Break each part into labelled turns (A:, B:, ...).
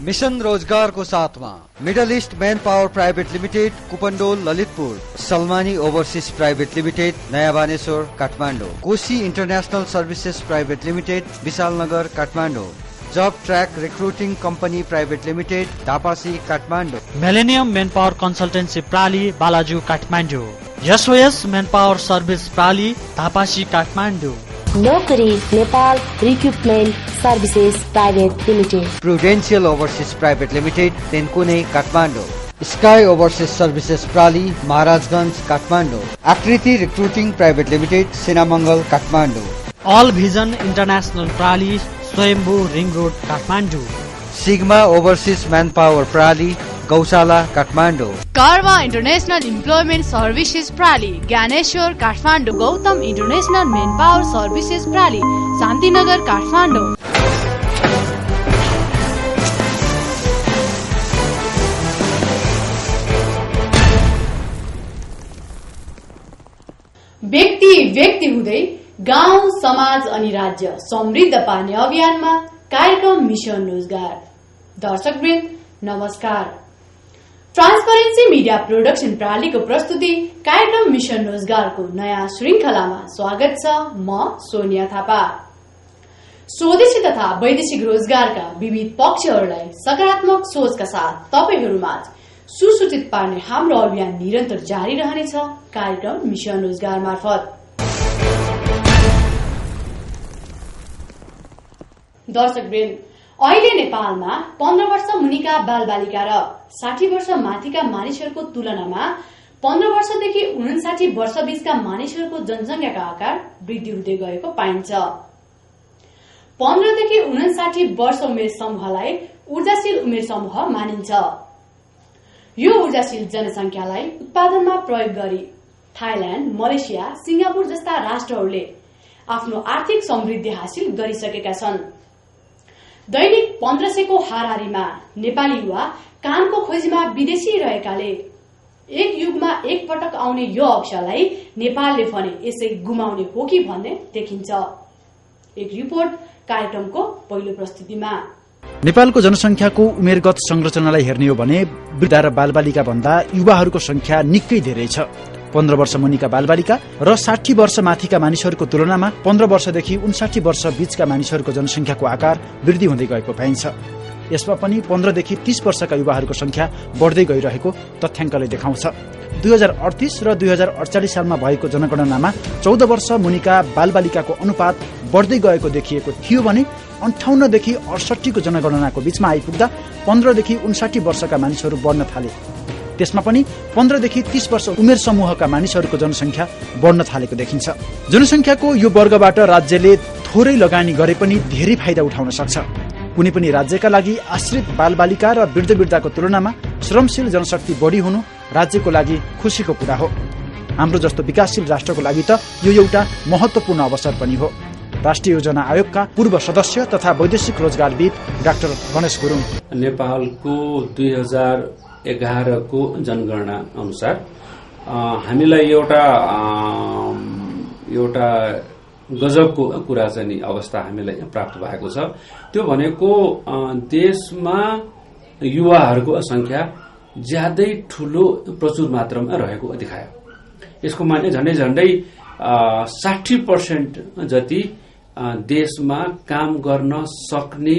A: Mission रोजगार को साथ में middle east manpower private limited Kupondole Lalitpur, Salmani overseas private limited Naya Baneshwor Kathmandu, Koshi international services private limited Vishalnagar Kathmandu, job track recruiting company private limited Dhapasi Kathmandu,
B: millennium manpower consultancy प्राली Balaju Kathmandu, SOS manpower service प्राली Dhapasi Kathmandu,
C: Naukri Nepal recruitment services private limited,
A: prudential overseas private limited Tinkune Kathmandu, sky overseas services प्राली Maharajgunj Kathmandu, Aakriti recruiting private limited सेनामंगल Kathmandu,
B: all vision international प्राली Swayambhu ring road Kathmandu,
A: sigma overseas manpower प्राली Gaushala Kathmandu,
D: Karma international employment services प्राली Gyaneshwor Kathmandu, Gautam international manpower services प्राली शान्तिनगर काठमाडौँ। व्यक्ति हुँदै गाउँ समाज अनि राज्य समृद्ध पार्ने अभियानमा कार्यक्रम मिशन रोजगार। दर्शकवृन्द नमस्कार। ट्रान्सपरेन्सी मिडिया प्रोडक्सन प्रालीको प्रस्तुति कार्यक्रम मिशन रोजगारको नयाँ श्रृंखलामा स्वागत छ। म सोनिया थापा। स्वदेशी तथा वैदेशिक रोजगारका विविध पक्षहरूलाई सकारात्मक सोचका साथ तपाईहरूमाझ सुसूचित पार्ने हाम्रो अभियान निरन्तर जारी रहनेछ कार्यक्रम मिशन रोजगार मार्फत। दर्शकवृन्द, अहिले नेपालमा 15 वर्ष मुनिका बालबालिका र 60 वर्ष माथिका मानिसहरूको तुलनामा 15 वर्षदेखि 59 वर्ष बीचका मानिसहरूको जनसंख्याका आकार वृद्धि हुँदै गएको पाइन्छ। 15 देखि 59 वर्ष उमेर समूहलाई ऊर्जाशील उमेर समूह मानिन्छ। यो ऊर्जाशील जनसंख्यालाई उत्पादनमा प्रयोग गरी थाइल्याण्ड, मलेसिया, सिंगापुर जस्ता राष्ट्रहरूले आफ्नो आर्थिक समृद्धि हासिल गरिसकेका छन्। दैनिक 1500 को हाराहारीमा नेपाली युवा कामको खोजीमा विदेशी रहेकाले एक युगमा एक पटक आउने यो अवसरलाई नेपालले भने यसै गुमाउने हो कि भन्ने देखिन्छ। एक रिपोर्ट कार्यक्रमको पहिलो प्रस्तुतिमा।
E: नेपालको जनसंख्याको उमेरगत संरचनालाई हेर्ने हो भने वृद्ध र बालबालिका भन्दा युवाहरूको संख्या निकै धेरै छ। 15 वर्ष मुनिका बालबालिका र 60 वर्ष माथिका मानिसहरूको तुलनामा 15 वर्षदेखि 59 वर्ष बीचका मानिसहरूको जनसंख्याको आकार वृद्धि हुँदै गएको पाइन्छ। यसमा पनि 15 देखि 30 वर्षका युवाहरूको संख्या बढ्दै गइरहेको तथ्याङ्कले देखाउँछ। 2038 र 2048 सालमा भएको जनगणनामा 14 वर्ष मुनिका बालबालिकाको अनुपात बढ्दै गएको देखिएको थियो भने 58 देखि 68 को जनगणनाको बीचमा आइपुग्दा 15 देखि 59 वर्षका मानिसहरू बढ्न थाले। त्यसमा पनि 15 देखि 30 वर्ष उमेर समूहका मानिसहरूको जनसंख्या बढ्न थालेको देखिन्छ। जनसंख्याको यो वर्गबाट राज्यले थोरै लगानी गरे पनि धेरै फाइदा उठाउन सक्छ। कुनै पनि राज्यका लागि आश्रित बालबालिका र वृद्धवृद्धाको तुलनामा श्रमशील जनशक्ति बढी हुनु राज्यको लागि खुशीको कुरा हो। हाम्रो जस्तो विकासशील राष्ट्रको लागि त यो एउटा महत्वपूर्ण अवसर पनि हो। राष्ट्रिय योजना आयोगका पूर्व सदस्य तथा वैदेशिक रोजगारविद डाक्टर गणेश गुरुङ,
F: नेपालको 2011 को जनगणना अनुसार हामीलाई एउटा गजबको कुरा चाहिँ नि अवस्था हामीलाई प्राप्त भएको छ। त्यो भनेको देशमा युवाहरूको संख्या ज्यादै ठूलो प्रचुर मात्रामा रहेको देखायो। यसको माने झन्डै 60% जति देशमा काम गर्न सक्ने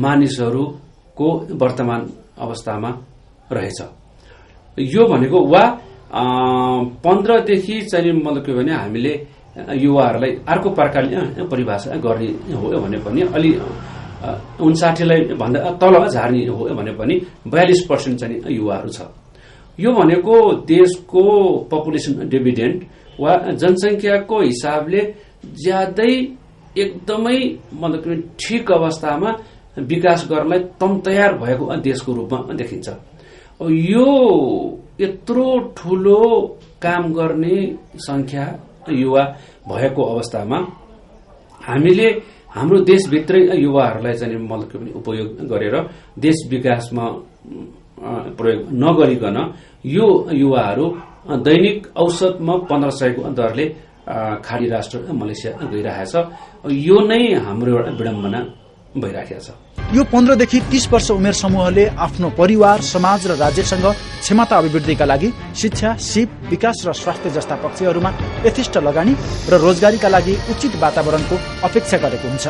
F: मानिसहरूको वर्तमान अवस्थामा रहेछ। यो भनेको वा 15 देखि चाहिँ मतलब के भने हामीले युवाहरूलाई अर्को प्रकारले परिभाषा गर्ने हो भने पनि अलि 59 लाई भन्दा तल झार्ने हो भने पनि 42% चाहिँ युवाहरू छ। यो भनेको देशको पपुलेसन डिभिडेन्ड वा जनसंख्याको हिसाबले ज्यादै एकदमै मतलब ठिक अवस्थामा विकास गर्नलाई तम तयार भएको देशको रूपमा देखिन्छ। यो यत्रो ठूलो काम गर्ने संख्या युवा भएको अवस्थामा हामीले हाम्रो देशभित्रै युवाहरूलाई चाहिँ मतलब उपयोग गरेर देश विकासमा प्रयोग नगरिकन यो युवाहरू दैनिक औसतमा 1500 को दरले खाडी राष्ट्र मलेसिया गइरहेछ। यो नै हाम्रो एउटा विडम्बना भइराखेको छ।
E: यो 15 देखि 30 वर्ष उमेर समूहले आफ्नो परिवार, समाज र राज्यसँग क्षमता अभिवृद्धिका लागि शिक्षा, सिप, विकास र स्वास्थ्य जस्ता पक्षहरूमा यथेष्ट लगानी र रोजगारीका लागि उचित वातावरणको अपेक्षा गरेको हुन्छ।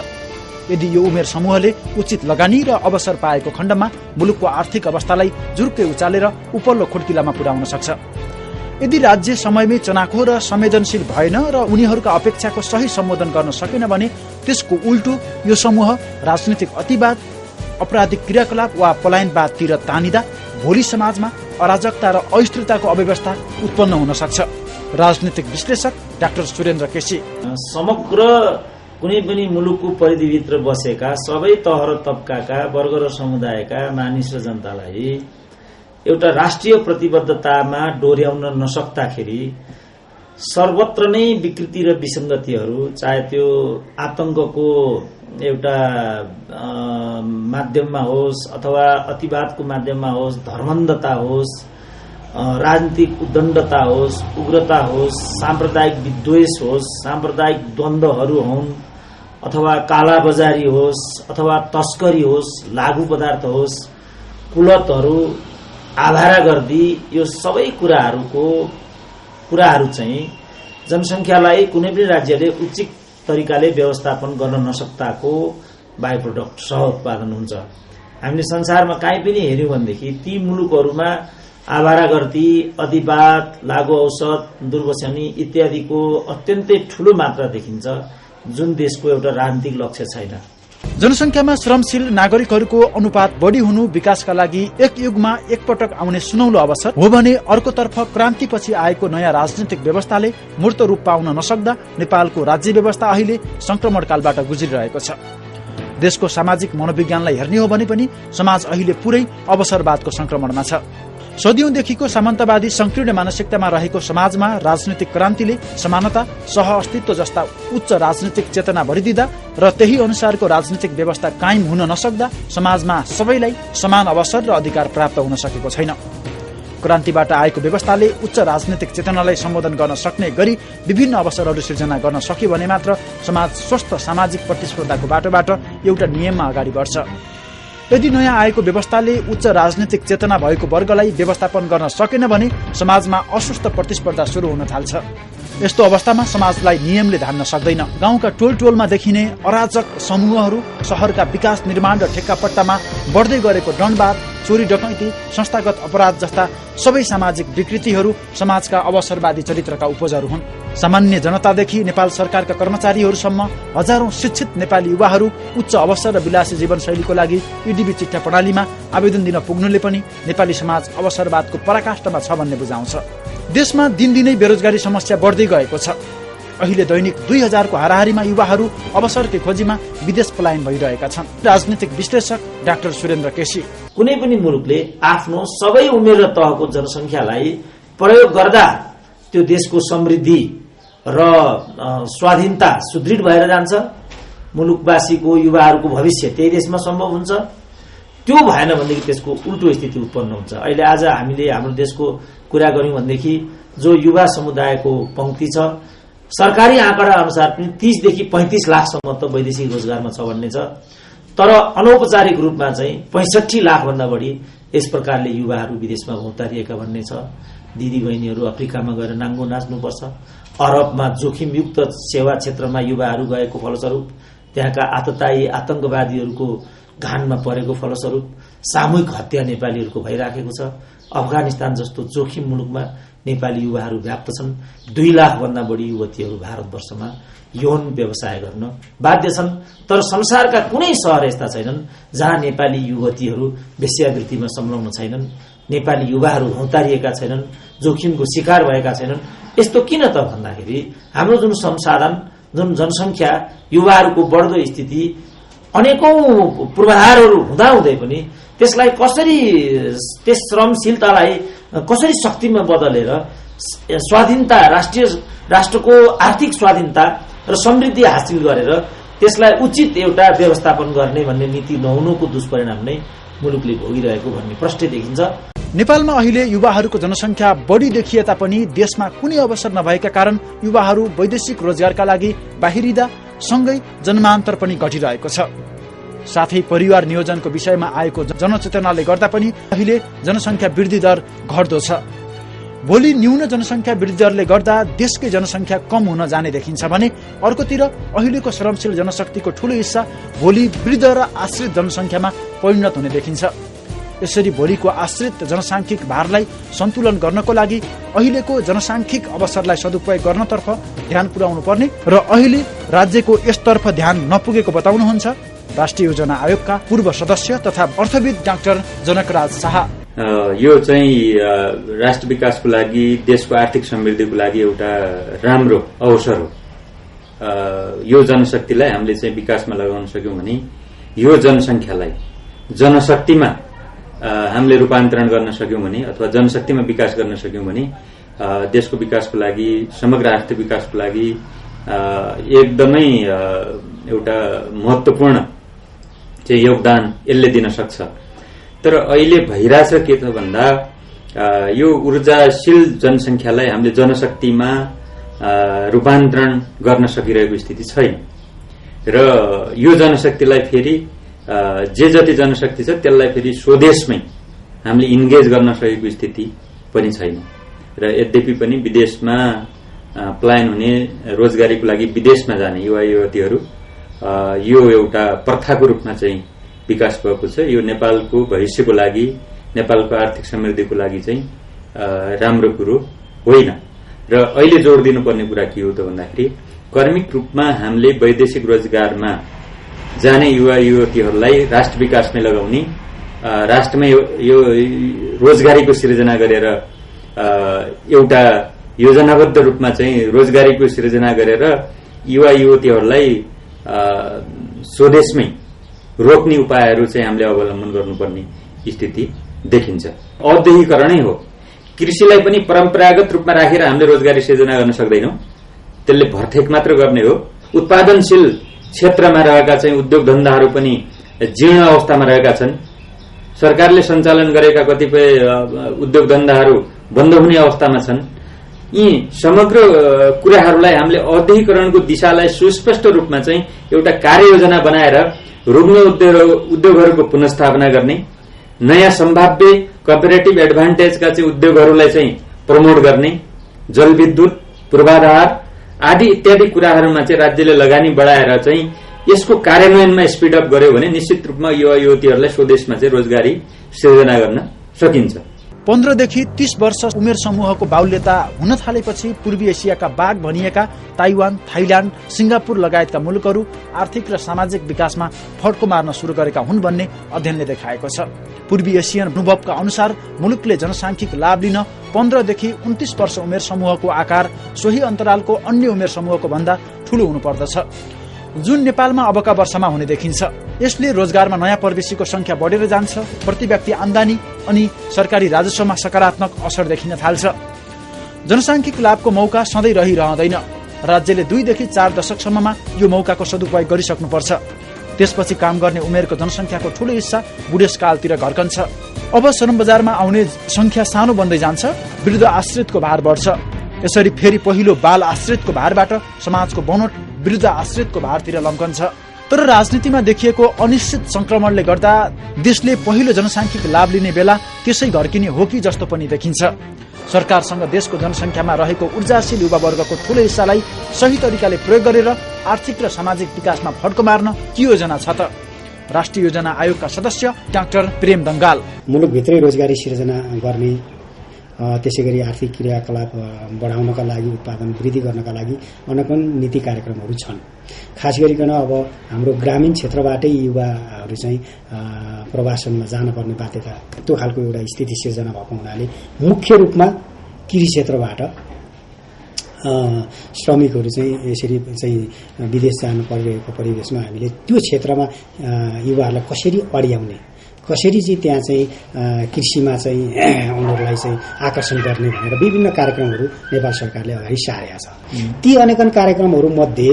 E: यदि यो उमेर समूहले उचित लगानी र अवसर पाएको खण्डमा मुलुकको आर्थिक अवस्थालाई जुर्कै उचालेर उपल्लो खुड्किलामा पुर्याउन सक्छ। यदि राज्य समयमै चनाखो र संवेदनशील भएन र उनीहरूका अपेक्षाको सही सम्बोधन गर्न सकेन भने त्यसको उल्टो यो समूह राजनीतिक अतिवाद, अपराधिक क्रियाकलाप वा पलायनवादतिर तानिदा भोलि समाजमा अराजकता र अस्थिरताको अव्यवस्था उत्पन्न हुन सक्छ। राजनीतिक विश्लेषक डाक्टर सुरेन्द्र केसी।
G: समग्र कुनै पनि मुलुकको परिधिभित्र बसेका सबै तह र तबकाका वर्ग र समुदायका मानिस र जनतालाई एउटा राष्ट्रिय प्रतिबद्धतामा डोर्याउन नसक्दाखेरि सर्वत्र नै विकृति र विसङ्गतिहरू, चाहे त्यो आतंकको एउटा माध्यममा होस् अथवा अतिवादको माध्यममा होस्, धर्मन्धता होस्, राजनीतिक उद्दण्डता होस्, उग्रता होस्, साम्प्रदायिक विद्वेष होस्, साम्प्रदायिक द्वन्द्वहरू हुन्, अथवा कालाबजारी होस्, अथवा तस्करी होस्, लागू पदार्थ होस्, कुलतहरू, आभारागर्दी, यो सबै कुराहरू चाहिँ जनसङ्ख्यालाई कुनै पनि राज्यले उचित तरिकाले व्यवस्थापन गर्न नसक्ताको बाइ प्रोडक्ट सह उत्पादन हुन्छ। हामीले संसारमा कहीँ पनि हेर्यौं भनेदेखि ती मुलुकहरूमा आभारागर्दी, अतिवाद, लागू औषध, दुर्व्यसनी इत्यादिको अत्यन्तै ठूलो मात्रा देखिन्छ, जुन देशको एउटा राजनीतिक लक्ष्य छैन।
E: जनसङ्ख्यामा श्रमशील नागरिकहरूको अनुपात बढी हुनु विकासका लागि एक युगमा एकपटक आउने सुनौलो अवसर हो भने अर्कोतर्फ क्रान्तिपछि आएको नयाँ राजनीतिक व्यवस्थाले मूर्त रूप पाउन नसक्दा नेपालको राज्य व्यवस्था अहिले संक्रमणकालबाट गुज्रिरहेको छ। देशको सामाजिक मनोविज्ञानलाई हेर्ने हो भने पनि समाज अहिले पुरै अवसरवादको संक्रमणमा छ। सदियौंदेखिको सामन्तवादी संकीर्ण मानसिकतामा रहेको समाजमा राजनीतिक क्रान्तिले समानता, सह अस्तित्व जस्ता उच्च राजनीतिक चेतना भरिदिँदा र त्यही अनुसारको राजनीतिक व्यवस्था कायम हुन नसक्दा समाजमा सबैलाई समान अवसर र अधिकार प्राप्त हुन सकेको छैन। क्रान्तिबाट आएको व्यवस्थाले उच्च राजनीतिक चेतनालाई सम्बोधन गर्न सक्ने गरी विभिन्न अवसरहरू सृजना गर्न सक्यो भने मात्र समाज स्वस्थ सामाजिक प्रतिस्पर्धाको बाटोबाट एउटा नियममा अगाडि बढ्छ। यदि नयाँ आएको व्यवस्थाले उच्च राजनीतिक चेतना भएको वर्गलाई व्यवस्थापन गर्न सकेन भने समाजमा असुस्थ प्रतिस्पर्धा शुरू हुन थाल्छ। यस्तो अवस्थामा समाजलाई नियमले धान्न सक्दैन। गाउँका टोल टोलमा देखिने अराजक समूहहरू, शहरका विकास निर्माण र ठेक्कापट्टामा बढ्दै गरेको दण्डवाद, चोरी डकैती, संस्थागत अपराध जस्ता सबै सामाजिक विकृतिहरू समाजका अवसरवादी चरित्रका उपजहरू हुन्। सामान्य जनतादेखि नेपाल सरकारका कर्मचारीहरूसम्म हजारौं शिक्षित नेपाली युवाहरू उच्च अवसर र विलासी जीवनशैलीको लागि ईडीबी चिट्ठा प्रणालीमा आवेदन दिन पुग्नुले पनि नेपाली समाज अवसरवादको पराकाष्ठमा छ भन्ने बुझाउँछ। देशमा दिनदिनै बेरोजगारी समस्या बढ्दै गएको छ। अहिले दैनिक 2000 को हाराहारीमा युवाहरू अवसरकै खोजीमा विदेश पलायन भइरहेका छन्। राजनीतिक विश्लेषक डाक्टर सुरेन्द्र केसी।
G: कुनै पनि मुलुकले आफ्नो सबै उमेर र तहको जनसङ्ख्यालाई प्रयोग गर्दा त्यो देशको समृद्धि र स्वाधीनता सुदृढ भएर जान्छ। मुलुकवासीको युवाहरूको भविष्य त्यही देशमा सम्भव हुन्छ। त्यो भएन भनेदेखि त्यसको उल्टो स्थिति उत्पन्न हुन्छ। अहिले आज हामीले हाम्रो देशको कुरा गर्यौं भनेदेखि जो युवा समुदायको पंक्ति छ, सरकारी आँकडा अनुसार पनि 30 देखि 35 लाखसम्म त वैदेशिक रोजगारमा छ भन्ने छ। तर अनौपचारिक रूपमा चाहिँ 65 लाख भन्दा बढी यस प्रकारले युवाहरू विदेशमा भौतारिएका भन्ने छ। दिदी बहिनीहरू अफ्रिकामा गएर नाङ्गो नाच्नुपर्छ। अरबमा जोखिमयुक्त सेवा क्षेत्रमा युवाहरू गएको फलस्वरूप त्यहाँका आततायी आतंकवादीहरूको घानमा परेको फलस्वरूप सामूहिक हत्या नेपालीहरूको भइराखेको छ। अफगानिस्तान जस्तो जोखिम मुलुकमा नेपाली युवाहरू व्याप्त छन्। 2 लाख भन्दा बढी युवतीहरू भारतवर्षमा यौन व्यवसाय गर्न बाध्य छन्। तर संसारका कुनै शहर यस्ता छैनन् जहाँ नेपाली युवतीहरू वेश्यावृत्तिमा संलग्न छैनन्, नेपाली युवाहरू हौतारिएका छैनन्, जोखिमको शिकार भएका छैनन्। यस्तो किन त भन्दाखेरि हाम्रो जुन संसाधन, जुन जनसङ्ख्या, युवाहरूको बढ्दो स्थिति, अनेकौं पूर्वाधारहरू हुँदाहुँदै पनि त्यसलाई कसरी, त्यस श्रमशीलतालाई कसरी शक्तिमा बदलेर स्वाधीनता, राष्ट्रको आर्थिक स्वाधीनता र समृद्धि हासिल गरेर त्यसलाई उचित एउटा व्यवस्थापन गर्ने भन्ने नीति नहुनुको दुष्परिणाम नै मुलुकले भोगिरहेको भन्ने प्रष्ट देखिन्छ।
E: नेपालमा अहिले युवाहरूको जनसङ्ख्या बढी देखिए तापनि देशमा कुनै अवसर नभएका कारण युवाहरू वैदेशिक रोजगारका लागि बाहिरिँदा सँगै जन्मान्तर पनि घटिरहेको छ। साथै परिवार नियोजनको विषयमा आएको जनचेतनाले गर्दा पनि अहिले जनसंख्या वृद्धि दर घट्दो छ। भोलि न्यून जनसंख्या वृद्धि दरले गर्दा देशकै जनसंख्या कम हुन जाने देखिन्छ भने अर्कोतिर अहिलेको श्रमशील जनशक्तिको ठूलो हिस्सा भोलि वृद्ध र आश्रित जनसंख्यामा परिणत हुने देखिन्छ। यसरी भोलिको आश्रित जनसांख्यिक भारलाई सन्तुलन गर्नको लागि अहिलेको जनसांख्यिक अवसरलाई सदुपयोग गर्नतर्फ ध्यान पुर्याउनु पर्ने र अहिले राज्यको यसतर्फ ध्यान नपुगेको बताउनुहुन्छ राष्ट्रिय योजना आयोगका पूर्व सदस्य तथा अर्थविद डाक्टर जनकराज शाह।
H: यो चाहिँ राष्ट्र विकासको लागि, देशको आर्थिक समृद्धिको लागि एउटा राम्रो अवसर हो। यो जनशक्तिलाई हामीले चाहिँ विकासमा लगाउन सक्यौं भने यो जनसंख्यालाई जनशक्तिमा हामीले रूपान्तरण गर्न सक्यौं भने अथवा जनशक्तिमा विकास गर्न सक्यौं भने देशको विकासको लागि, समग्र आर्थिक विकासको लागि एकदमै एउटा महत्त्वपूर्ण चाहिँ योगदान यसले दिन सक्छ। तर अहिले भइरहेछ के त भन्दा यो ऊर्जाशील जनसंख्यालाई हामीले जनशक्तिमा रूपान्तरण गर्न सकिरहेको स्थिति छैन र यो जनशक्तिलाई फेरि जे जति जनशक्ति छ त्यसलाई फेरि स्वदेशमै हामीले इन्गेज गर्न सकेको स्थिति पनि छैन र यद्यपि पनि विदेशमा पलायन हुने, रोजगारीको लागि विदेशमा जाने युवा युवतीहरू यो एउटा प्रथाको रूपमा चाहिँ विकास भएको छ। यो नेपालको भविष्यको लागि, नेपालको आर्थिक समृद्धिको लागि चाहिँ राम्रो कुरो होइन र अहिले जोड दिनुपर्ने कुरा के हो त भन्दाखेरि कर्मिक रूपमा हामीले वैदेशिक रोजगारमा जाने युवा युवतीहरूलाई राष्ट्र विकासमै लगाउने, राष्ट्रमै यो रोजगारीको सृजना गरेर एउटा योजनाबद्ध रूपमा चाहिँ रोजगारीको सृजना गरेर युवा युवतीहरूलाई स्वदेशमै रोक्ने उपायहरू चाहिँ हामीले अवलम्बन गर्नुपर्ने स्थिति देखिन्छ। औद्योगिकरणै हो, कृषिलाई पनि परम्परागत रूपमा राखेर हामीले रोजगारी सृजना गर्न सक्दैनौं, त्यसले भर्तेक मात्र गर्ने हो। उत्पादनशील क्षेत्रमा रहेका चाहिँ उद्योग धन्दाहरू पनि जीर्ण अवस्थामा रहेका छन्। सरकारले सञ्चालन गरेका कतिपय उद्योग धन्दाहरू बन्द हुने अवस्थामा छन्। यी समग्र कुराहरूलाई हामीले औद्योगिकरणको दिशालाई सुस्पष्ट रूपमा चाहिँ एउटा कार्ययोजना बनाएर रुग्ण उद्योगहरूको पुनर्स्थापना गर्ने, नयाँ सम्भाव्य कम्पेरेटिभ एडभान्टेजका चाहिँ उद्योगहरूलाई चाहिँ प्रमोट गर्ने, जलविद्युत, पूर्वाधार आदि इत्यादि कुराहरूमा चाहिँ राज्यले लगानी बढाएर चाहिँ यसको कार्यान्वयनमा स्पिडअप गर्यो भने निश्चित रूपमा युवा युवतीहरूलाई स्वदेशमा चाहिँ रोजगारी सृजना गर्न सकिन्छ।
E: 15 देखि 30 वर्ष उमेर समूहको बाहुल्यता हुन थालेपछि पूर्वी एसियाका बाघ भनिएका ताइवान, थाइल्याण्ड, सिंगापुर लगायतका मुलुकहरू आर्थिक र सामाजिक विकासमा फड्को मार्न शुरू गरेका हुन् भन्ने अध्ययनले देखाएको छ। पूर्वी एसियन अनुभवका अनुसार मुलुकले जनसांख्यिक लाभ लिन 15 देखि 29 वर्ष उमेर समूहको आकार सोही अन्तरालको अन्य उमेर समूहको भन्दा ठूलो हुनुपर्दछ, जुन नेपालमा अबका वर्षमा हुने देखिन्छ। यसले रोजगारमा नयाँ प्रवेशीको संख्या बढेर जान्छ, प्रति व्यक्ति आमदानी अनि सरकारी राजस्वमा सकारात्मक असर देखिन थाल्छ। जनसांख्यिक लाभको मौका सधैँ रहिरहँदैन। राज्यले 2 देखि 4 दशकसम्ममा यो मौकाको सदुपयोग गरिसक्नुपर्छ। त्यसपछि काम गर्ने उमेरको जनसंख्याको ठूलो हिस्सा बुढेसकालतिर घर्कन्छ। अब श्रम बजारमा आउने संख्या सानो बन्दै जान्छ, वृद्ध आश्रितको भार बढ्छ। यसरी फेरि पहिलो बाल आश्रितको भारबाट समाजको बनोट वृद्ध आश्रितको भारतिर लम्कन्छ। तर राजनीतिमा देखिएको अनिश्चित संक्रमणले गर्दा देशले पहिलो जनसांख्यिक लाभ लिने बेला त्यसै घर्किने हो कि जस्तो पनि देखिन्छ। सरकारसँग देशको जनसंख्यामा रहेको ऊर्जाशील युवा वर्गको ठूलो हिस्सालाई सही तरिकाले प्रयोग गरेर आर्थिक र सामाजिक विकासमा फड्को मार्न के योजना छ त? राष्ट्रिय योजना आयोगका सदस्य डाक्टर प्रेम दंगाल।
I: मुलुकभित्रै रोजगारी सृजना गर्ने, त्यसैगरी आर्थिक क्रियाकलाप बढाउनका लागि, उत्पादन वृद्धि गर्नका लागि अनेकौं नीति कार्यक्रमहरू छन्। खास गरिकन अब हाम्रो ग्रामीण क्षेत्रबाटै युवाहरू चाहिँ प्रवासनमा जानुपर्ने बाध्यता, त्यो खालको एउटा स्थिति सिर्जना भएको हुनाले मुख्य रूपमा कृषि क्षेत्रबाट श्रमिकहरू चाहिँ यसरी चाहिँ विदेश जानु परिरहेको परिवेशमा हामीले त्यो क्षेत्रमा युवाहरूलाई कसरी अड्याउने, कसरी चाहिँ त्यहाँ चाहिँ कृषिमा चाहिँ उनीहरूलाई चाहिँ आकर्षण गर्ने भनेर विभिन्न कार्यक्रमहरू नेपाल सरकारले अगाडि सारेका छ। ती अनेकन कार्यक्रमहरू मध्ये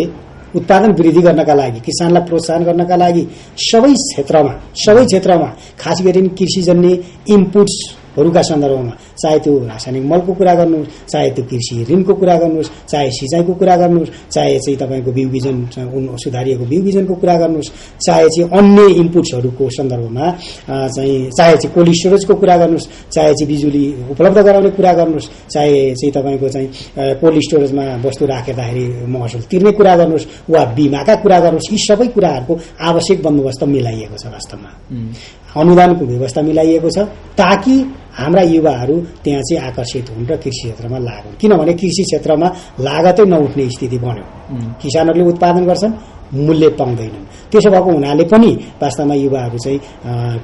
I: उत्पादन वृद्धि गर्नका लागि, किसानलाई प्रोत्साहन गर्नका लागि सबै क्षेत्रमा खास गरी कृषिजन्य इनपुट्सहरूका सन्दर्भमा चाहे त्यो रासायनिक मलको कुरा गर्नुहोस्, चाहे त्यो कृषि ऋणको कुरा गर्नुहोस्, चाहे सिँचाइको कुरा गर्नुहोस्, चाहे चाहिँ तपाईँको बिउ बिजन सुधारिएको बिउ बिजनको कुरा गर्नुहोस्, चाहे चाहिँ अन्य इनपुट्सहरूको सन्दर्भमा चाहिँ चाहे चाहिँ कोल्ड स्टोरेजको कुरा गर्नुहोस्, चाहे चाहिँ बिजुली उपलब्ध गराउने कुरा गर्नुहोस्, चाहे चाहिँ तपाईँको चाहिँ कोल्ड स्टोरेजमा वस्तु राख्दाखेरि महसुल तिर्ने कुरा गर्नुहोस् वा बिमाका कुरा गर्नुहोस्, यी सबै कुराहरूको आवश्यक बन्दोबस्त मिलाइएको छ। वास्तवमा अनुदानको व्यवस्था मिलाइएको छ ताकि हाम्रा युवाहरू त्यहाँ चाहिँ आकर्षित हुन् र कृषि क्षेत्रमा लागुन्। किनभने कृषि क्षेत्रमा लागतै नउठ्ने स्थिति बन्यो, किसानहरूले उत्पादन गर्छन् मूल्य पाउँदैनन्। त्यसो भएको हुनाले पनि वास्तवमा युवाहरू चाहिँ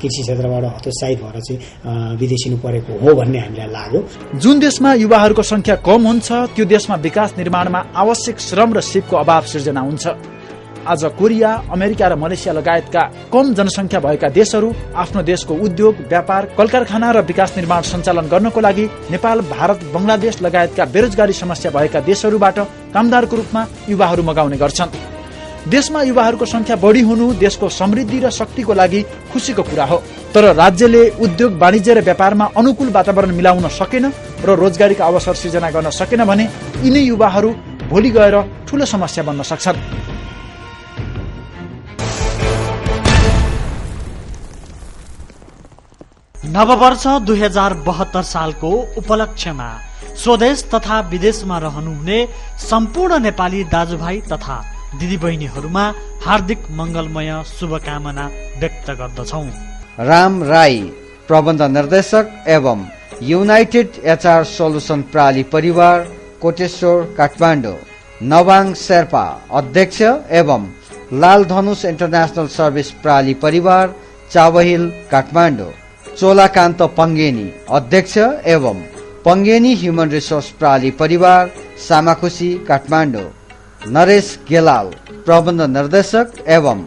I: कृषि क्षेत्रबाट हतोत्साहित भएर चाहिँ विदेशिनु परेको हो भन्ने हामीलाई लाग्यो।
E: जुन देशमा युवाहरूको संख्या कम हुन्छ त्यो देशमा विकास निर्माणमा आवश्यक श्रम र सिपको अभाव सिर्जना हुन्छ। आज कोरिया, अमेरिका र मलेसिया लगायतका कम जनसंख्या भएका देशहरू आफ्नो देशको उद्योग, व्यापार, कलकारखाना र विकास निर्माण सञ्चालन गर्नको लागि नेपाल, भारत, बंगलादेश लगायतका बेरोजगारी समस्या भएका देशहरूबाट कामदारको रूपमा युवाहरू मगाउने गर्छन्। देशमा युवाहरूको संख्या बढी हुनु देशको समृद्धि र शक्तिको लागि खुशीको कुरा हो। तर राज्यले उद्योग, वाणिज्य र व्यापारमा अनुकूल वातावरण मिलाउन सकेन र रोजगारीका अवसर सृजना गर्न सकेन भने यिनै युवाहरू भोलि गएर ठूलो समस्या बन्न सक्छन्।
B: नववर्ष 2072 सालको उपलक्ष्यमा स्वदेश तथा विदेशमा रहनुहुने सम्पूर्ण नेपाली दाजुभाइ तथा दिदीबहिनीहरूमा हार्दिक मंगलमय शुभकामना व्यक्त गर्दछौं।
A: राम राई, प्रबन्ध निर्देशक एवं युनाइटेड एचआर सोल्युसन प्राली परिवार, कोटेश्वर, काठमाडौँ। नवाङ शेर्पा, अध्यक्ष एवं लाल धनुष इन्टरनेशनल सर्भिस प्राली परिवार, चावहिल, काठमाडौँ। चोलाकान्त पंगेनी, अध्यक्ष एवं पंगेनी ह्युमन रिसोर्स प्राली परिवार, सामाखुसी, काठमाडौँ। नरेश गेलाल, प्रबन्ध निर्देशक एवं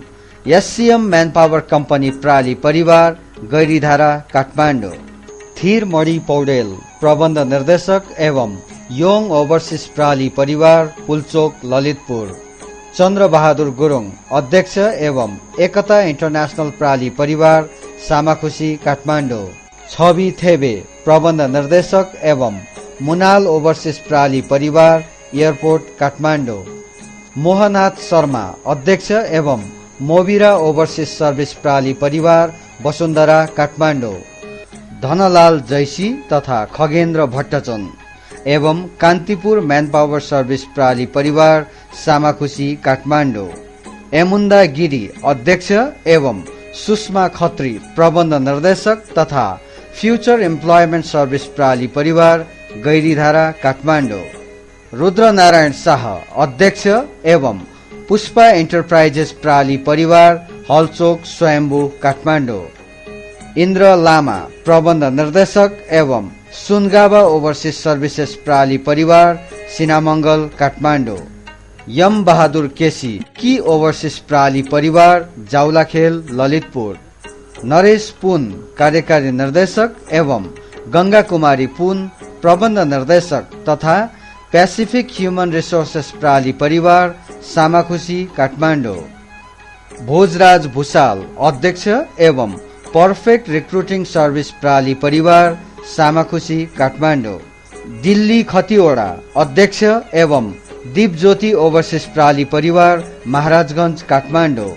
A: एससीएम मैन पावर कंपनी प्राली परिवार, गैरीधारा, काठमाडौँ। थीर मणि पौडेल, प्रबन्ध निर्देशक एवं योङ ओभरसीज प्राली परिवार, पुलचोक, ललितपुर। चन्द्रबहादुर गुरुङ, अध्यक्ष एवं एकता इन्टरनेशनल प्राली परिवार, सामाखुसी, काठमाडौँ। छवि थेबे, प्रबन्ध निर्देशक एवं मुनाल ओभरसीज प्राली परिवार, एयरपोर्ट, काठमाडौँ। मोहनाथ शर्मा, अध्यक्ष एवं मोबिरा ओभरसीज सर्भिस प्राली परिवार, वसुन्धरा, काठमाडौँ। धनलाल जैसी तथा खगेन्द्र भट्टचन एवं कान्तिपुर मैन पावर सर्भिस प्राली परिवार, सामाखुसी, काठमाडौँ। एमुन्दा गिरी, अध्यक्ष एवं सुषमा खत्री, प्रबन्ध निर्देशक तथा फ्यूचर एम्प्लॉयमेंट सर्भिस प्राली परिवार, गैरीधारा, काठमाडौँ। रुद्रनारायण शाह, अध्यक्ष एवं पुष्पा एन्टरप्राइजेस प्राली परिवार, हलचोक, स्वयम्भू, काठमाडौँ। इन्द्र लामा, प्रबन्ध निर्देशक एवं सुनगावा ओभरसीज सर्भिसेस प्राली परिवार, सिनामंगल, काठमाडौँ। यम बहादुर केसी, की ओभरसीज प्राली परिवार, जाउलाखेल, ललितपुर। नरेश पुन, कार्यकारी निर्देशक एवं गंगा कुमारी पुन, प्रबन्ध निर्देशक तथा पैसिफिक ह्यूमन रिसोर्सेस प्राली परिवार, सामाखुसी, काठमाडौँ। भोजराज भूषाल, अध्यक्ष एवं परफेक्ट रिक्रुटिङ सर्भिस प्राली परिवार, सामाखुसी, काठमाडौँ। दिल्ली खतिवड़ा, अध्यक्ष एवं दीपज्योति ओभरसीज प्राली परिवार, महाराजगंज, काठमाडौँ।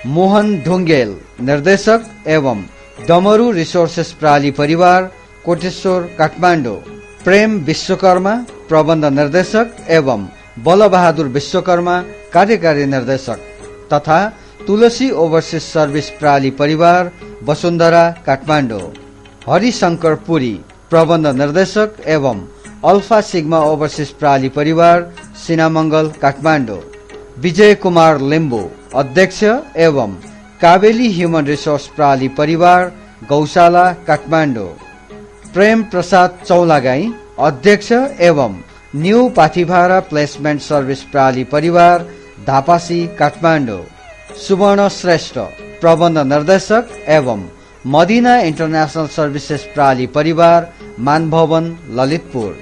A: मोहन ढुंगेल, निर्देशक एवं डमरू रिसोर्सेस प्राली परिवार, कोटेश्वर, काठमाडौँ। प्रेम विश्वकर्मा, प्रबन्ध निर्देशक एवं बलबहादुर विश्वकर्मा, कार्यकारी निर्देशक तथा तुलसी ओभरसीज सर्भिस प्राली परिवार, वसुन्धरा, काठमाडौँ। हरिशंकर पुरी, प्रबन्ध निर्देशक एवं अल्फा सिग्मा ओभरसीज प्राली परिवार, सिनामंगल, काठमाडौँ। विजय कुमार लिम्बू, अध्यक्ष एवं काबेली ह्यूमन रिसोर्स प्राली परिवार, गौशाला, काठमाडौँ। प्रेम प्रसाद चौलागाई, अध्यक्ष एवं न्यू पाथिभारा प्लेसमेंट सर्भिस प्राली परिवार, धापासी, काठमाडौँ। सुवर्ण श्रेष्ठ, प्रबन्ध निर्देशक एवं मदीना इंटरनेशनल सर्भिसेस प्राली परिवार, मानभवन, ललितपुर।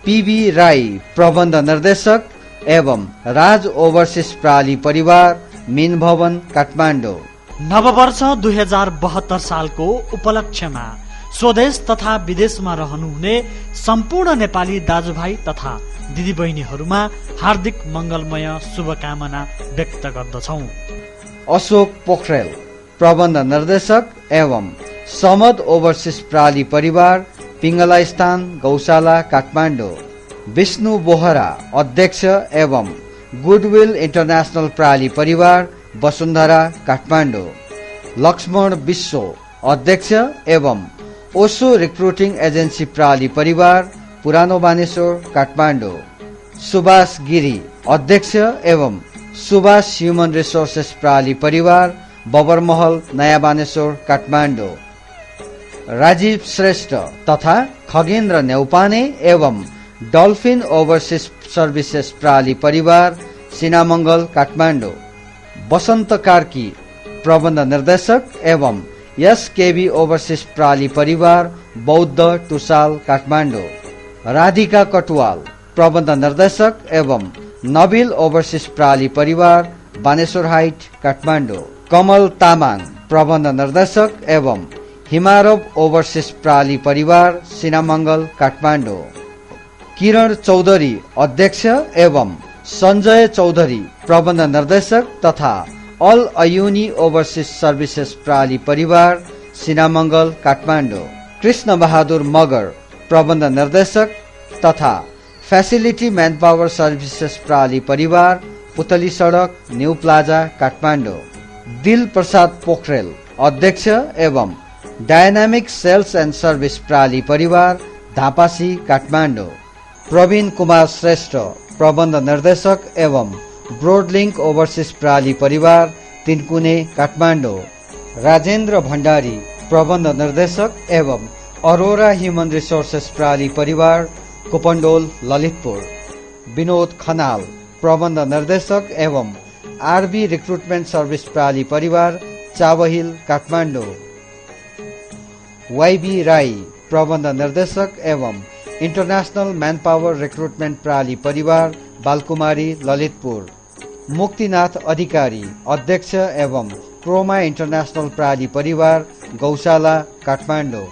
A: पीबी राई, प्रबन्ध निर्देशक एवं राज ओभरसीज प्राली परिवार, मीन भवन, काठमाडौँ।
B: नववर्ष 2072 सालको उपलक्ष्यमा स्वदेश तथा विदेशमा रहनुहुने सम्पूर्ण नेपाली दाजुभाइ तथा दिदीबहिनीहरूमा हार्दिक मंगलमय शुभकामना व्यक्त गर्दछौं।
A: अशोक पोखरेल, प्रबन्ध निर्देशक एवं समद ओभरसिज प्राली परिवार, पिंगला स्थान, गौशाला, काठमाडौँ। विष्णु बोहरा, अध्यक्ष एवं गुडविल इन्टरनेशनल प्राली परिवार, वसुन्धरा, काठमाडौँ। लक्ष्मण विश्व, अध्यक्ष एवं ओसो रिक्रुटिङ एजेन्सी प्राली परिवार, पुरानो बानेश्वर, काठमाडौँ। सुभाष गिरी, अध्यक्ष एवं सुभाष ह्युमन रिसोर्सेस प्राली परिवार, बबरमहल, नयाँ बानेश्वर, काठमाडौँ। राजीव श्रेष्ठ तथा खगेन्द्र नेउपाने एवं डल्फिन ओभरसिज सर्भिसेस प्राली परिवार, सिनामंगल, काठमाडौँ। बसन्त कार्की, प्रबन्ध निर्देशक एवं एसकेबी ओभरसिज प्राली परिवार, बौद्ध, टुसाल, काठमाडौँ। राधिका कटुवाल, प्रबन्ध निर्देशक एवं नबिल ओभरसिज प्राली परिवार, बानेश्वर हाइट, काठमाडौँ। कमल तामाङ, प्रबन्ध निर्देशक एवं हिमारव ओभरसिज प्राली परिवार, सिनामंगल, काठमाडौँ। किरण चौधरी, अध्यक्ष एवं संजय चौधरी, प्रबन्ध निर्देशक तथा अल अयुनी ओभरसिज सर्भिसेस प्राली परिवार, सिनामंगल, काठमाडौँ। कृष्ण बहादुर मगर, प्रबन्ध निर्देशक तथा फेसिलिटी मैनपावर सर्भिसेस प्राली परिवार, पुतली सडक, न्यू प्लाजा, काठमाडौँ। दिल प्रसाद पोखरेल, अध्यक्ष एवं डायनामिक सेल्स एन्ड सर्भिस प्राली परिवार, धापासी, काठमाडौँ। प्रवीण कुमार श्रेष्ठ, प्रबन्ध निर्देशक एवं ब्रोडलिंक ओभरसिज प्राली परिवार, तिनकुने, काठमाडौँ। राजेन्द्र भण्डारी, प्रबन्ध निर्देशक एवं अरोरा ह्युमन रिसोर्सेस प्राली परिवार, कुपन्डोल, ललितपुर। विनोद खनाल, प्रबन्ध निर्देशक एवं आरबी रिक्रुटमेन्ट सर्भिस प्राली परिवार, चावहिल, काठमाडौँ। वाईबी राई, प्रबन्ध निर्देशक एवं इंटरनेशनल मैनपावर रिक्रुटमेंट प्राली परिवार, बालकुमारी, ललितपुर। मुक्तिनाथ अधिकारी, अध्यक्ष एवं क्रोमा इंटरनेशनल प्राली परिवार, गौशाला, काठमाडौँ।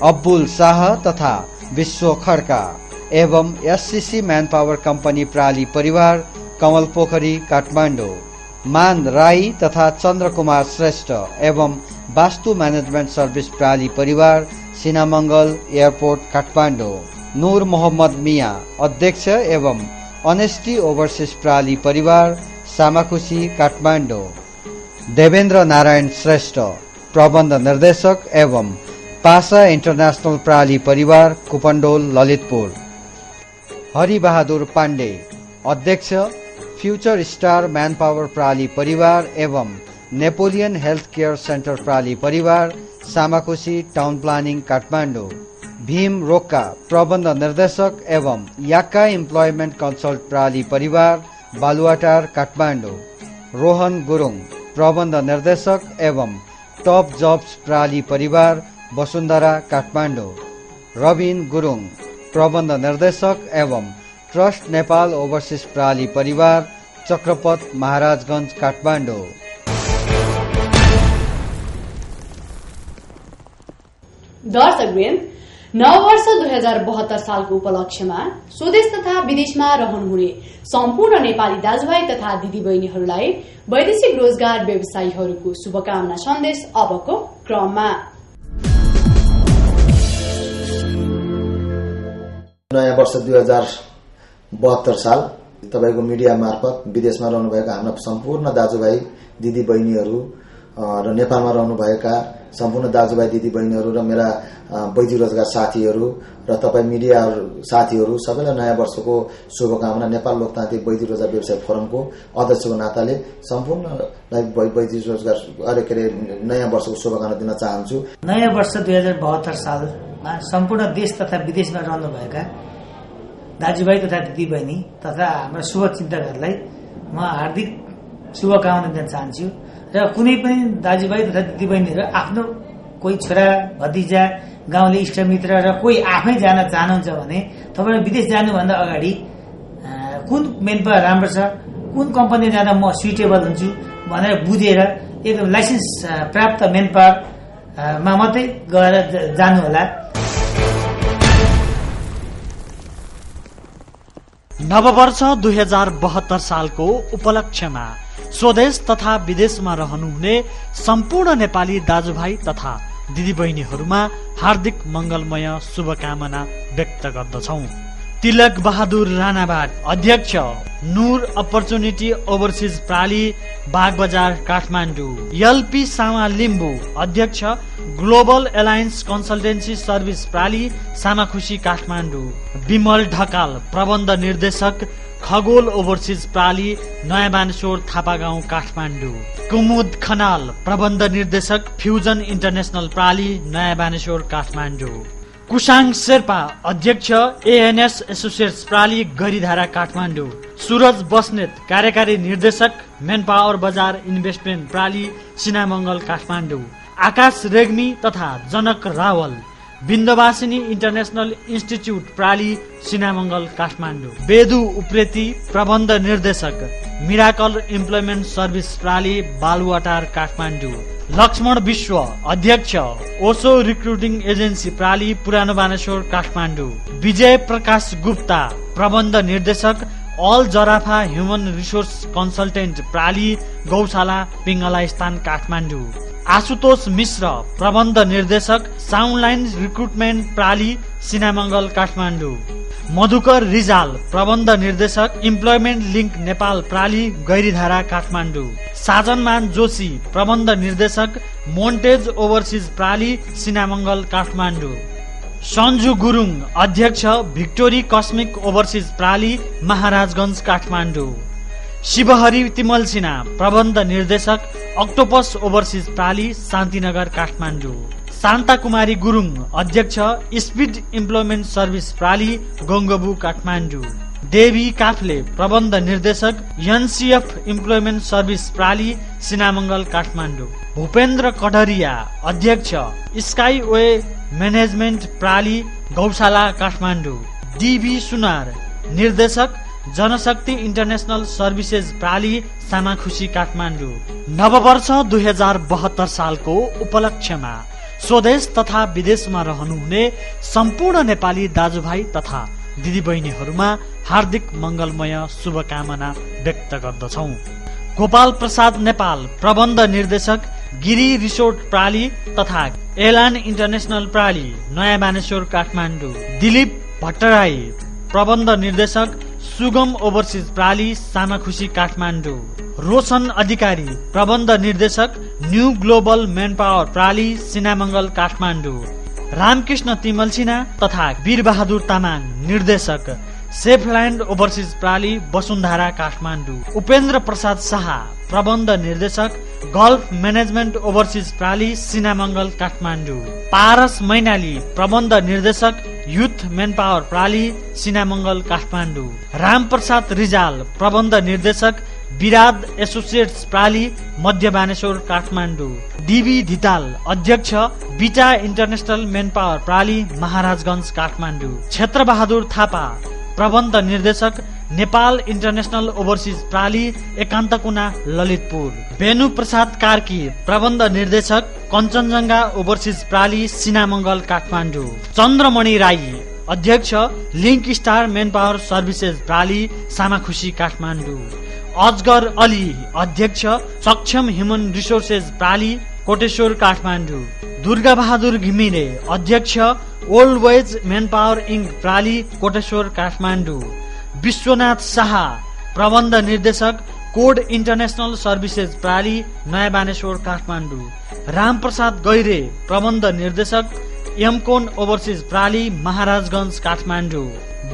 A: अब्बुल शाह तथा विश्व खड्का एवं एससीसी मैनपावर कंपनी प्राली परिवार, कमल पोखरी, काठमाडौँ। मान राई तथा चन्द्र कुमार श्रेष्ठ एवं वास्तु मैनेजमेंट सर्भिस प्राली परिवार, सिनामंगल, एयरपोर्ट, काठमाडौँ। नूर मोहम्मद मिया, अध्यक्ष एवं अनेस्टी ओभरसिज प्राली परिवार, सामाखुसी, काठमाडौँ। देवेन्द्र नारायण श्रेष्ठ, प्रबन्ध निर्देशक एवं पासा इंटरनेशनल प्राली परिवार, कुपन्डोल, ललितपुर। हरिबहादुर पाण्डे, अध्यक्ष फ्यूचर स्टार मैनपावर प्राली परिवार एवं नेपोलियन हेल्थ केयर सेन्टर प्राली परिवार, सामाखुसी, टाउन प्लानिङ, काठमाडौँ। भीम रोक्का, प्रबन्ध निर्देशक एवं याक्का इम्प्लोयमेन्ट कन्सल्ट प्राली परिवार, बालुवाटार, काठमाडौँ। रोहन गुरुङ, प्रबन्ध निर्देशक एवं टप जब्स प्राली परिवार, वसुन्धरा, काठमाडौँ। रविन गुरुङ, प्रबन्ध निर्देशक एवं ट्रस्ट नेपाल ओभरसिज प्राली परिवार, चक्रपथ, महाराजगंज, काठमाडौँ।
D: दर्शकवृन्द, नववर्ष 2072 सालको उपलक्ष्यमा स्वदेश तथा विदेशमा रहनुहुने सम्पूर्ण नेपाली दाजुभाइ तथा दिदीबहिनीहरूलाई वैदेशिक रोजगार व्यवसायीहरूको शुभकामना सन्देश अबको क्रममा।
J: नयाँ वर्ष 2072 साल तपाईको मिडिया मार्फत विदेशमा रहनुभएका हाम्रा सम्पूर्ण दाजुभाइ दिदीबहिनीहरू र नेपालमा रहनुभएका सम्पूर्ण दाजुभाइ दिदीबहिनीहरू र मेरा वैदिक रोजगार साथीहरू र तपाईँ मिडिया साथीहरू सबैलाई नयाँ वर्षको शुभकामना नेपाल लोकतान्त्रिक वैदिक रोजगार व्यवसाय फोरमको अध्यक्षको नाताले सम्पूर्णलाई वैदिक रोजगार के अरे नयाँ वर्षको शुभकामना दिन चाहन्छु।
K: नयाँ वर्ष 2072 सालमा सम्पूर्ण देश तथा विदेशमा रहनुभएका दाजुभाइ तथा दिदीबहिनी तथा हाम्रा शुभचिन्तकहरूलाई म हार्दिक शुभकामना दिन चाहन्छु। र कुनै पनि दाजुभाइ तथा दिदीबहिनीहरू आफ्नो कोही छोरा भतिजा गाउँले इष्टमित्र र कोही आफै जान चाहनुहुन्छ भने तपाईँ विदेश जानुभन्दा अगाडि कुन मेनपावर राम्रो छ, कुन कम्पनी जाँदा म सुइटेबल हुन्छु भनेर बुझेर एकदम लाइसेन्स प्राप्त मेनपावर मा मात्रै गएर जानु होला।
B: नववर्ष 2072 सालको उपलक्ष्यमा स्वदेश तथा विदेशमा रहनुहुने सम्पूर्ण नेपाली दाजुभाइ तथा दिदीबहिनीहरूमा हार्दिक मंगलमय शुभकामना व्यक्त गर्दछौं। तिलक बहादुर राणाबाट अध्यक्ष नूर अपर्च्युनिटी ओभरसिज प्राली बागबजार काठमाडौँ। एलपी सामा लिम्बू अध्यक्ष ग्लोबल एलायन्स कन्सल्टेन्सी सर्भिस प्राली सामाखुसी काठमाडौँ। विमल ढकाल प्रबन्ध निर्देशक खगोल ओभरसिज प्राली नयाँ बानेश्वर थापागाउँ काठमाडौँ। कुमुद खनाल प्रबन्ध निर्देशक फ्युजन इन्टरनेशनल प्राली नयाँ बानेश्वर काठमाडौँ। कुसाङ शेर्पा अध्यक्ष एएनएस एसोसिएट्स प्राली गरीधारा काठमाडौँ। सूरज बस्नेत कार्यकारी निर्देशक मेन पावर बजार इन्भेस्टमेन्ट प्राली सिनामंगल काठमाडौँ। आकाश रेग्मी तथा जनक रावल बिन्दवासिनी इन्टरनेशनल इन्स्टिच्युट प्राली सिनामंगल काठमाडौँ। बेदु उप्रेती प्रबन्ध निर्देशक मिराकल इम्प्लोइमेन्ट सर्भिस प्राली बालुवाटार काठमाडौँ। लक्ष्मण विश्व अध्यक्ष ओसो रिक्रुटिङ एजेन्सी प्राली पुरानो बानेश्वर काठमाडौँ। विजय प्रकाश गुप्ता प्रबन्ध निर्देशक अल जराफा ह्युमन रिसोर्स कन्सल्टेन्ट प्राली गौशाला पिङ्गला स्थान काठमाडौँ। आशुतोष मिश्र प्रबन्ध निर्देशक साउन्डलाइन रिक्रुटमेन्ट प्राली सिनामंगल काठमाडौँ। मधुकर रिजाल प्रबन्ध निर्देशक इम्प्लोइमेन्ट लिङ्क नेपाल प्राली गैरीधारा काठमाडौँ। साजनमान जोशी प्रबन्ध निर्देशक मोन्टेज ओभरसिज प्राली सिनामंगल काठमाडौँ। सन्जु गुरुङ अध्यक्ष भिक्टोरी कस्मिक ओभरसिज प्राली महाराजगंज काठमाडौँ। शिवहरि तिमल सिन्हा प्रबन्ध निर्देशक अक्टोपस ओभरसिज प्राली शान्तिनगर काठमाडौँ। शान्ता कुमारी गुरुङ अध्यक्ष speed employment service प्राली गंगबु Kathmandu. Devi Kafle प्रबन्ध निर्देशक एनसीएफ इम्प्लोइमेन्ट सर्भिस प्राली सिनामंगल काठमाडौँ। भूपेन्द्र कटरिया अध्यक्ष sky way management प्राली Gaushala Kathmandu. DB सुनार निर्देशक जनशक्ति इन्टरनेशनल सर्भिसेज प्राली सामाखुसी काठमाडौँ। नववर्ष 2072 सालको उपलक्ष्यमा स्वदेश तथा विदेशमा रहनुहुने सम्पूर्ण नेपाली दाजुभाइ तथा दिदीबहिनीहरूमा हार्दिक मंगलमय शुभकामना व्यक्त गर्दछौं। गोपाल प्रसाद नेपाल प्रबन्ध निर्देशक गिरी रिसोर्ट प्राली तथा एलान इन्टरनेशनल प्राली नयाँ बानेश्वर काठमाडौँ। दिलीप भट्टराई प्रबन्ध निर्देशक सुगम ओभरसिज प्राली सामाखुसी काठमाडौँ। रोशन अधिकारी प्रबन्ध निर्देशक न्यू ग्लोबल मेन पावर प्राली सिनामंगल काठमाडौँ। रामकृष्ण तिमल सिन्हा तथा वीरबहादुर तामाङ निर्देशक सेफल्यान्ड ओभरसिज प्राली वसुन्धरा काठमाडौँ। उपेन्द्र प्रसाद शाह प्रबन्ध निर्देशक गल्फ म्यानेजमेन्ट ओभरसिज प्राली सिनामंगल काठमाडौँ। पारस मैनाली प्रबन्ध निर्देशक युथ मेन पावर प्राली सिनामंगल काठमाडौँ। रामप्रसाद रिजाल प्रबन्ध निर्देशक विराद एसोसिएट्स प्राली मध्य बानेश्वर काठमाडौँ। डीबी धिताल अध्यक्ष Bita international manpower प्राली Maharajgunj Kathmandu. Kshetra Bahadur Thapa प्रबन्ध निर्देशक नेपाल इन्टरनेशनल ओभरसिज प्राली एकान्तकुना ललितपुर। बेनु प्रसाद कार्की प्रबन्ध निर्देशक कञ्चनजंघा ओभरसिज प्राली सिनामंगल काठमाडौँ। चन्द्रमणि राई अध्यक्ष link star manpower services प्राली सामाखुसी काठमाडौँ। अजगर अली अध्यक्ष सक्षम ह्युमन रिसोर्सेज प्राली कोटेश्वर काठमाडौँ। दुर्गा बहादुर घिमिरे अध्यक्ष old ways manpower inc प्राली कोटेश्वर काठमाडौँ। विश्वनाथ शाह प्रबन्ध निर्देशक कोड इन्टरनेशनल सर्भिसेज प्राली नयाँ बानेश्वर काठमाडौँ। रामप्रसाद गैरे प्रबन्ध निर्देशक एमकोन ओभरसिज प्राली महाराजगंज काठमाडौँ।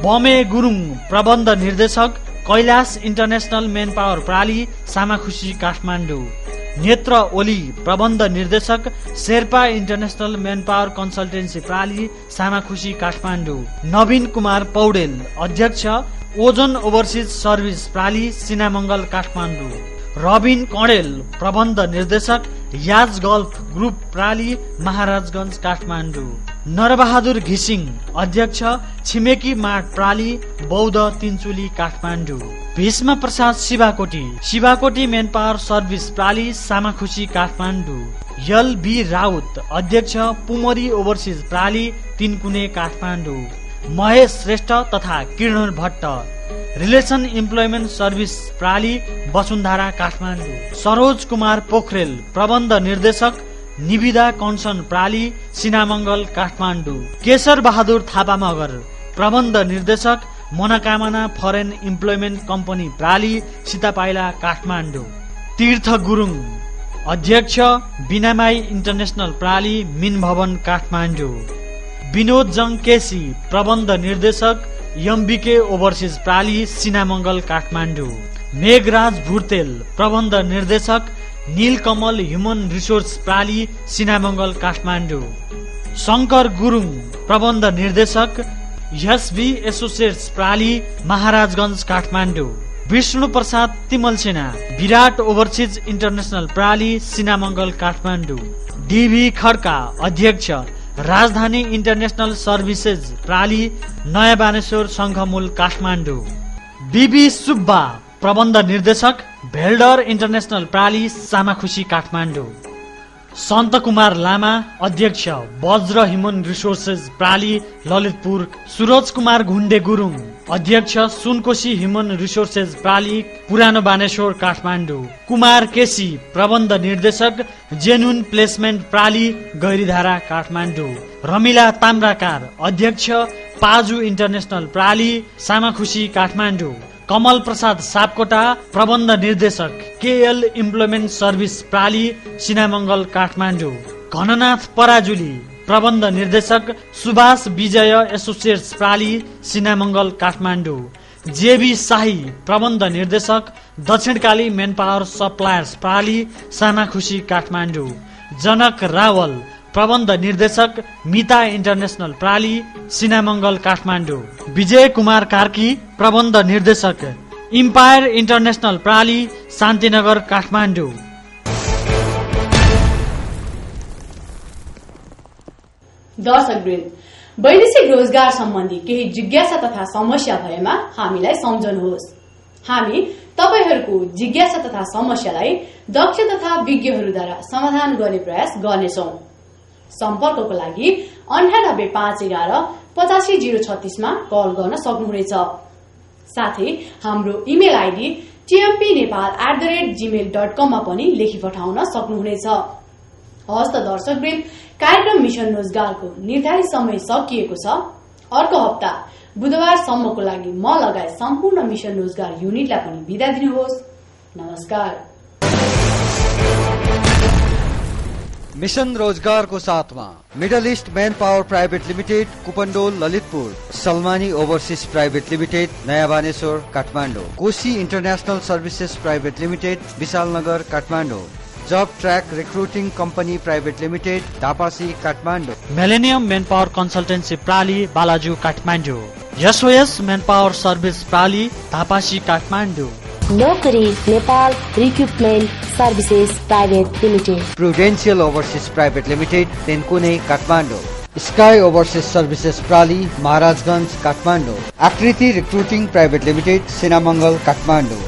B: बमे गुरुङ प्रबन्ध निर्देशक कैलाश इन्टरनेशनल मेन पावर प्राली सामाखुसी काठमाडौँ। नेत्र ओली प्रबन्ध निर्देशक Sherpa international manpower consultancy प्राली सामाखुसी काठमाडौँ। नवीन कुमार पौडेल अध्यक्ष ओजन ओभरसिज सर्भिस प्राली सिनामंगल काठमाडौँ। रबिन कणेल प्रबन्ध निर्देशक याज गल्फ ग्रुप प्राली महाराजगंज काठमाडौँ। नरबहादुर घिसिङ अध्यक्ष छिमेकी माट प्राली Boudha Tinchuli Kathmandu. Bhishma Prasad Shivakoti manpower service प्राली सामाखुसी काठमाडौँ। यल बी राउत अध्यक्ष पुमरी ओभरसिज प्राली तिनकुने काठमाडौँ, महेश श्रेष्ठ तथा Kiran Bhatt relation employment service प्राली वसुन्धरा काठमाडौँ, सरोज कुमार पोखरेल प्रबन्ध निर्देशक निविदा कन्सन प्राली सिनामङ्गल काठमाडौँ, केशर बहादुर थापा मगर प्रबन्ध निर्देशक मनोकामना फरेन इम्प्लोइमेन्ट कम्पनी प्राली सीतापाइला काठमाडौँ, तीर्थ गुरुङ अध्यक्ष बिनामाई इन्टरनेसनल प्राली मिन भवन काठमाडौँ, विनोद जङ केसी प्रबन्ध निर्देशक एमबीके ओभरसिज प्राली सिनामङ्गल काठमाडौँ, मेघराज भुर्तेल प्रबन्ध निर्देशक नीलकमल ह्युमन रिसोर्स प्राली सिनामङ्गल काठमाडौँ, शङ्कर गुरुङ प्रबन्ध निर्देशक एसबी एसोसिएट्स प्राली Maharajgunj Kathmandu, Bishnu Prasad Timalsina Virat overseas international प्राली सिनामङ्गल काठमाडौँ, डीभी खड्का अध्यक्ष राजधानी इन्टरनेसनल सर्भिसेज प्राली नयाँ बानेश्वर शङ्खमूल काठमाडौँ, बीबी सुब्बा प्रबन्ध निर्देशक भेल्डर इन्टरनेसनल प्राली सामाखुसी काठमाडौँ, सन्त कुमार लामा अध्यक्ष वज्र ह्युमन रिसोर्सेज प्राली ललितपुर, सुरज कुमार घुण्डे गुरुङ अध्यक्ष सुनकोशी ह्युमन रिसोर्सेज प्राली पुरानो बानेश्वर काठमाडौँ, कुमार केसी प्रबन्ध निर्देशक जेन्युन प्लेसमेन्ट प्राली गैरीधारा काठमाडौँ, रमिला ताम्राकार अध्यक्ष पाजु इन्टरनेसनल प्राली सामाखुसी काठमाडौँ, कमल प्रसाद सापकोटा प्रबन्ध निर्देशक केएल इम्प्लोइमेन्ट सर्भिस प्राली सिनामङ्गल काठमाडौँ, घननाथ पराजुली प्रबन्ध निर्देशक सुभाष विजय एसोसिएट्स प्राली सिनामङ्गल काठमाडौँ, जेबी शाही प्रबन्ध निर्देशक दक्षिणकाली मेनपावर सप्लायर्स प्राली सामाखुसी काठमाडौँ, जनक रावल प्रबन्ध निर्देशक मिता इन्टरनेसनल प्राली सिनामङ्गल काठमाडौँ, विजय कुमार कार्की प्रबन्ध निर्देशक इम्पायर इन्टरनेसनल प्राली शान्तिनगर काठमाडौँ।
D: दर्शकवृन्द, वैदेशिक रोजगार सम्बन्धी केही जिज्ञासा तथा समस्या भएमा हामीलाई सम्झनुहोस्। हामी तपाईहरूको जिज्ञासा तथा समस्यालाई दक्ष तथा विज्ञहरूद्वारा समाधान गर्ने प्रयास गर्नेछौं। सम्पर्कको लागि 9851185036 मा कल गर्न सक्नुहुनेछ। साथै हाम्रो इमेल आइडी tmpnepal@gmail.com मा पनि लेखी पठाउन सक्नुहुनेछ। हस्त दर्शकवृन्द, कार्यक्रम मिशन रोजगारको निर्धारित समय सकिएको छ। अर्को हप्ता बुधबारसम्मको लागि म लगायत सम्पूर्ण मिशन रोजगार युनिटलाई पनि बिदा दिनुहोस्। नमस्कार।
A: मिशन रोजगार को साथ में middle east manpower private limited Kupondole Lalitpur, Salmani overseas private limited Naya Baneshwor Kathmandu, Koshi international services private limited Vishalnagar Kathmandu, job track recruiting company private limited Dhapasi Kathmandu,
B: millennium manpower consultancy प्राली Balaju Kathmandu, SOS manpower service प्राली Dhapasi Kathmandu,
C: Naukri Nepal recruitment services private limited,
A: prudential overseas private limited Tinkune Kathmandu, sky overseas services प्राली Maharajgunj Kathmandu, Aakriti recruiting private limited Sinamangal Kathmandu,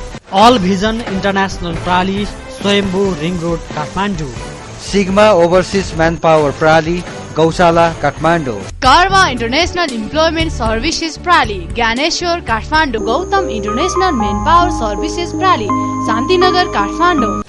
B: all vision international प्राली Swayambhu ring road Kathmandu,
A: sigma overseas manpower प्राली Gaushala Kathmandu,
D: Karma international employment services प्राली Gyaneshwor Kathmandu, Gautam international manpower services प्राली शान्तिनगर काठमाडौँ।